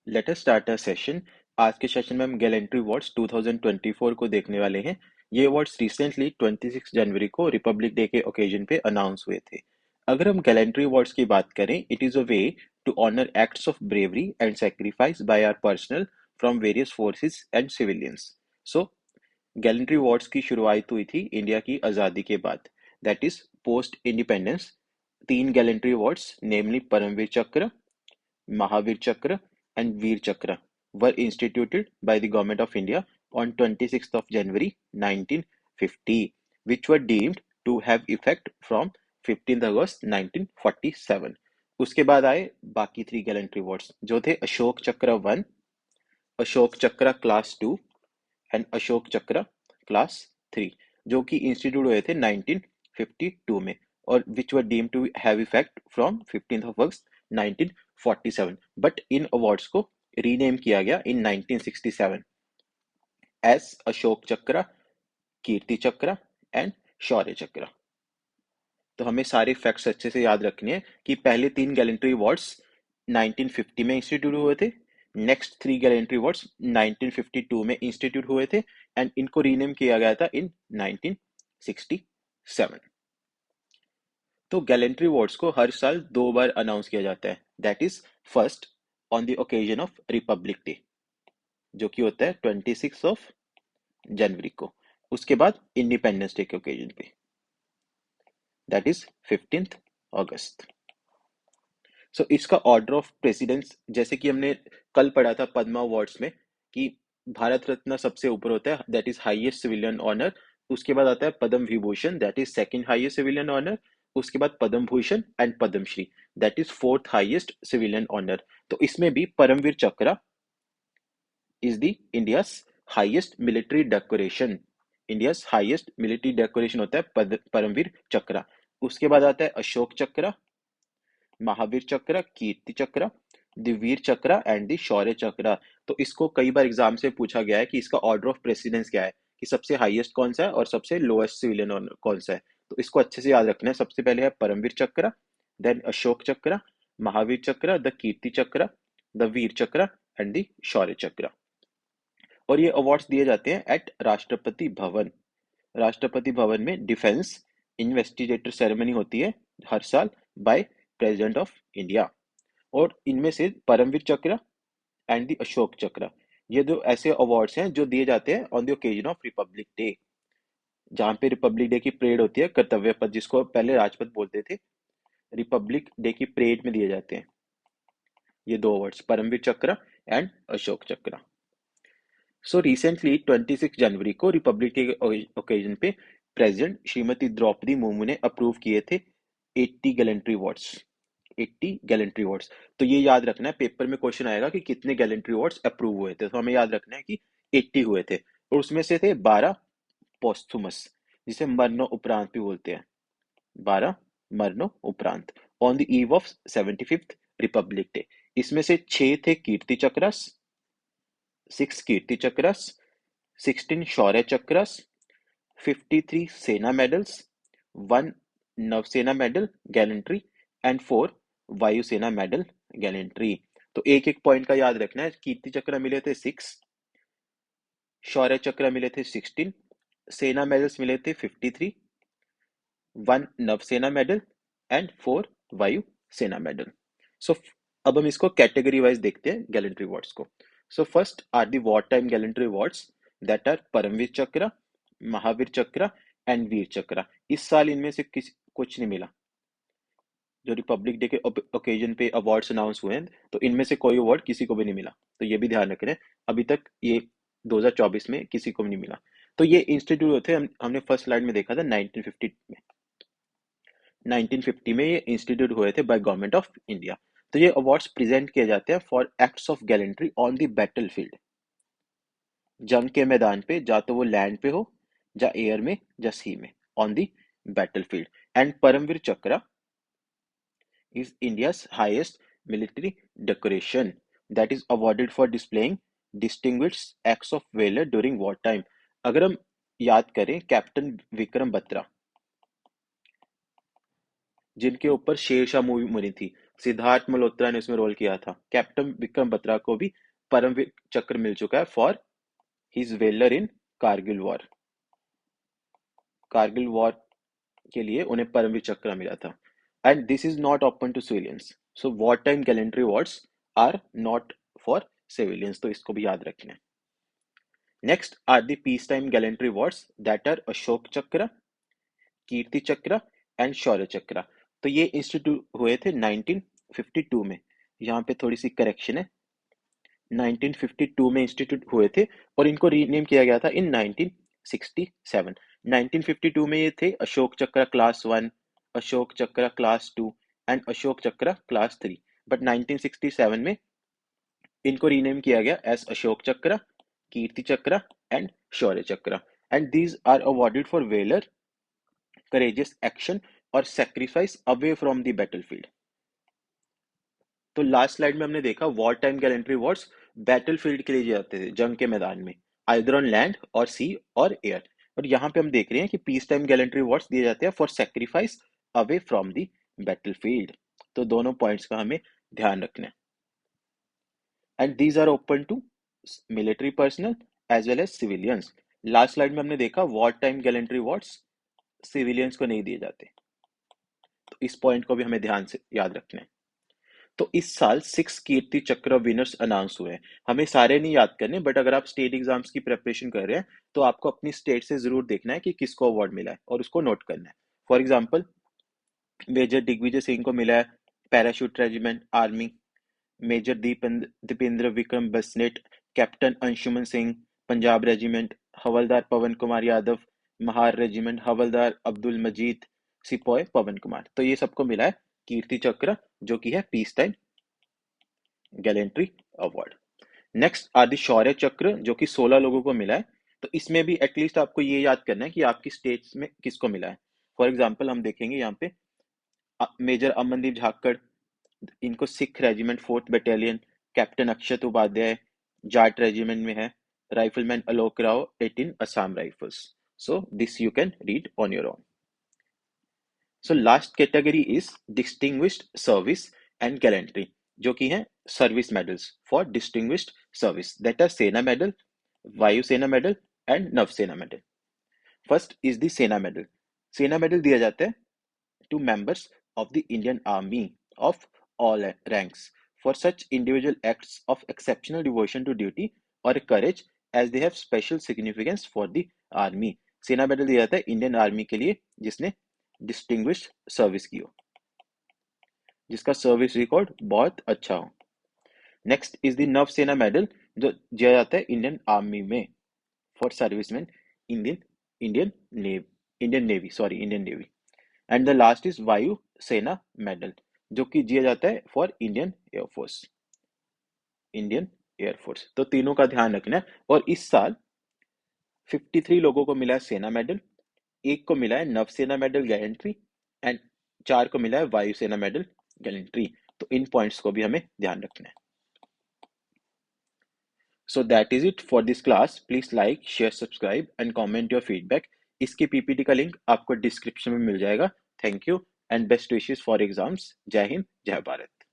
Let us start a session. आज के session में हम गैलेंट्री अवार्ड्स 2024 को देखने वाले हैं। ये अवार्ड्स रिसेंटली 26 जनवरी को रिपब्लिक डे के ओकेजन पे अनाउंस हुए थे। अगर हम गैलेंट्री अवार्ड्स की बात करें, it is a way to honour acts of bravery and sacrifice by our personnel from various forces and civilians. So gallantry awards की शुरुआत हुई थी इंडिया की आज़ादी के बाद, दैट इज पोस्ट इंडिपेंडेंस। तीन gallantry awards namely Param Vir Chakra, Mahavir Chakra and Veer Chakra were instituted by the Government of India on 26th of January 1950, which were deemed to have effect from 15th August 1947. उसके बाद आए बाकी three gallantry awards जो थे अशोक चक्र 1, अशोक चक्र class 2 and Ashok चक्र class 3, जो कि इंस्टीट्यूट हुए थे 1952 में और which were deemed to have effect from 15th of August 1947, but इन अवार्ड्स को रीनेम किया गया इन 1967 एस अशोक चक्र, कीर्ति चक्र एंड शौर्य चक्र। तो हमें सारे फैक्ट्स अच्छे से याद रखने हैं कि पहले तीन गैलेंट्री अवार्ड्स 1950 में इंस्टीट्यूट हुए थे, नेक्स्ट थ्री गैलेंट्री अवार्ड्स 1952 में इंस्टीट्यूट हुए थे एंड इनको रीनेम किया गया था इन 1967। तो गैलेंट्री अवार्ड्स को हर साल दो बार अनाउंस किया जाता है, that is first on the occasion of Republic day जो कि होता है 26 ऑफ जनवरी को, उसके बाद इंडिपेंडेंस डे के ओकेजन पे दैट इज 15th अगस्त। सो इसका ऑर्डर ऑफ प्रेसिडेंस जैसे कि हमने कल पढ़ा था पद्मा अवार्ड्स में कि भारत रत्न सबसे ऊपर होता है, that is highest civilian honour. उसके बाद आता है Padma Vibhushan, that is second highest civilian honour. उसके बाद Padma Bhushan and Padma Shri, that is fourth highest civilian honour. तो इसमें भी Paramvir Chakra is the India's highest military decoration, India's highest military decoration होता है परमवीर चक्र। उसके बाद आता है अशोक चक्र, महावीर चक्र, कीर्ति चक्र, द वीर चक्र एंड द शौर्य चक्र। तो इसको कई बार एग्जाम से पूछा गया है कि इसका ऑर्डर ऑफ प्रेसिडेंस क्या है, कि सबसे हाईएस्ट कौन सा है और सबसे लोएस्ट सिविलियन ऑनर कौन सा है। तो इसको अच्छे से याद रखना है। सबसे पहले है परमवीर चक्र, देन अशोक चक्र, महावीर चक्र, द कीर्ति चक्र, द वीर चक्र एंड द शौर्य चक्र। और ये अवार्ड्स दिए जाते हैं एट राष्ट्रपति भवन। राष्ट्रपति भवन में डिफेंस इन्वेस्टिगेटर सेरेमनी होती है हर साल बाय प्रेसिडेंट ऑफ इंडिया। और इनमें से परमवीर चक्र एंड द अशोक चक्र, ये दो ऐसे अवार्ड्स हैं जो दिए जाते हैं on the occasion of Republic day, जहाँ पे रिपब्लिक डे की परेड होती है, कर्तव्य पथ जिसको पहले राजपथ बोलते थे, रिपब्लिक डे की परेड में दिए जाते हैं ये दो अवार्ड्स, परमवीर चक्र एंड अशोक चक्र। सो रिसेंटली 26 जनवरी को रिपब्लिक डे के ओकेजन पे प्रेसिडेंट श्रीमती द्रौपदी मुर्मू ने अप्रूव किए थे 80 गैलेंट्री अवार्ड्स, 80 गैलेंट्री अवार्ड्स। तो ये याद रखना है, पेपर में क्वेश्चन आएगा कि कितने गैलेंट्री अवार्ड्स अप्रूव हुए थे, तो हमें याद रखना है कि 80 हुए थे और उसमें से थे 12 पोस्थुमस, जिसे मरणों उपरांत भी बोलते हैं, 12 मरणों उपरांत on the eve of 75th Republic day. इसमें से 6 थे कीर्ति चक्रस, 6 कीर्ति चक्रस, 16 शौर्य चक्रस, 53 सेना मेडल्स, 1 नवसेना मेडल गैलेंट्री एंड 4 वायुसेना मेडल गैलेंट्री। तो एक एक पॉइंट का याद रखना है। कीर्ति चक्र मिले थे 6, शौर्य चक्र मिले थे 16, सेना मेडल्स मिले थे 53, 1 नवसेना मेडल एंड 4 वायु सेना मेडल। सो अब हम इसको कैटेगरी वाइज देखते हैं गैलेंट्री अवार्ड्स को। So first are the war time gallantry awards, that are Param Vir Chakra, Mahavir चक्र एंड वीर चक्र। इस साल इनमें से किसी कुछ नहीं मिला, जो रिपब्लिक डे के ओकेजन पे अवार्ड्स अनाउंस हुए हैं, तो इनमें से कोई अवार्ड किसी को भी नहीं मिला। तो ये भी ध्यान रख रहे हैं, अभी तक ये 2024 में किसी को भी नहीं मिला। तो ये इंस्टीट्यूट होते हैं, हमने फर्स्ट स्लाइड में देखा था 1950 में, 1950 में ये इंस्टीट्यूट हुए थे बाय गवर्नमेंट ऑफ इंडिया। तो ये अवार्ड्स प्रेजेंट किए जाते हैं for acts of gallantry on the battle field, जंग के मैदान पे, जा तो वो लैंड पे हो, या एयर में, या सी में, on the battlefield. And Param Vir Chakra is India's highest military decoration that is awarded for displaying distinguished acts of valor during wartime। अगर हम याद करें कैप्टन विक्रम बत्रा, जिनके ऊपर शेरशाह मूवी बनी थी, सिद्धार्थ मल्होत्रा ने उसमें रोल किया था। कैप्टन विक्रम बत्रा को भी परमवीर चक्र मिल चुका है for his valour in Kargil war. Kargil war के लिए उन्हें परमवीर चक्र मिला था। And this is not open to civilians, so war time gallantry awards are not for civilians, तो इसको भी याद रखना है। Next are the peace time gallantry awards that are Ashok Chakra, Kirti चक्र एंड शौर्य चक्र। तो ये इंस्टीट्यूट हुए थे 1952 में। यहाँ पे थोड़ी सी करेक्शन है, 1952 में इंस्टीट्यूट हुए थे और इनको रीनेम किया गया था इन 1967। 1952 में ये थे अशोक चक्र क्लास 1, अशोक चक्र क्लास 2 एंड अशोक चक्र क्लास 3। बट 1967 में इनको रीनेम किया गया एज अशोक चक्र, कीर्ति चक्र and Shaurya Chakra. And these are awarded for valour, courageous action और sacrifice away from the battlefield. तो लास्ट स्लाइड में हमने देखा war time gallantry awards battlefield के लिए दिए जाते थे, जंग के मैदान में, आइदर ऑन लैंड और सी और एयर। और यहाँ पे हम देख रहे हैं कि पीस टाइम गैलेंट्री अवार्ड्स दिए जाते हैं for sacrifice away from the battlefield. तो दोनों पॉइंट्स का हमें ध्यान रखना है। And these are open to military personnel as well as civilians. Last slide में हमने देखा war time gallantry awards civilians को नहीं दिए जाते, तो इस पॉइंट को भी हमें ध्यान से याद रखना है। तो इस साल 6 कीर्ति चक्र विनर्स अनाउंस हुए हैं। हमें सारे नहीं याद करने, बट अगर आप स्टेट एग्जाम्स की प्रिपरेशन कर रहे हैं तो आपको अपनी स्टेट से जरूर देखना है कि किसको अवार्ड मिला है और उसको नोट करना है। For example, major Digvijay Singh को मिला है parachute regiment army, major Dipendra Vikram Basnet captain Anshuman Singh Punjab regiment, havildar Pawan Kumar Yadav Mahar regiment, havildar Abdul Majeed sepoy Pawan Kumar. तो ये सबको मिला है कीर्ति चक्र, जो कि है piece time gallantry award. Next आदि शौर्य चक्र, जो कि 16 लोगों को मिला है। तो इसमें भी एटलीस्ट आपको ये याद करना है कि आपकी स्टेट्स में किसको मिला है। फॉर एग्जाम्पल हम देखेंगे यहाँ पे मेजर अमनदीप झाकड़, इनको Sikh regiment 4th battalion, captain Akshat Upadhyay Jat regiment में है, rifleman Alok Rao 18 Assam rifles. So this you can read on your own. So last category is distinguished service and gallantry, जो कि है service medals for distinguished service, that are Sena medal, Vayusena medal and Nausena medal. First is the Sena medal. Sena medal दिया जाता है to members of the Indian Army of all ranks for such individual acts of exceptional devotion to duty or courage as they have special significance for the army। सेना medal दिया जाता है Indian army के लिए जिसने distinguished service की हो, जिसका सर्विस रिकॉर्ड बहुत अच्छा हो। नेक्स्ट इज द नवसेना मेडल, जो दिया जाता है इंडियन आर्मी में for serviceman Indian Indian Indian navy. And the last is वायु सेना मेडल, जो कि दिया जाता है for Indian air force. Indian air force, तो तीनों का ध्यान रखना है। और इस साल 53 लोगों को मिला है सेना मेडल, एक को मिला है नवसेना मेडल गैलेंट्री एंड 4 को मिला है वायुसेना मेडल गैलेंट्री। तो इन पॉइंट्स को भी हमें ध्यान रखना है। So that is it for this class. Please like, share, subscribe and comment your feedback. इसकी पीपीटी का लिंक आपको डिस्क्रिप्शन में मिल जाएगा। Thank you and best wishes for exams. जय हिंद, जय भारत।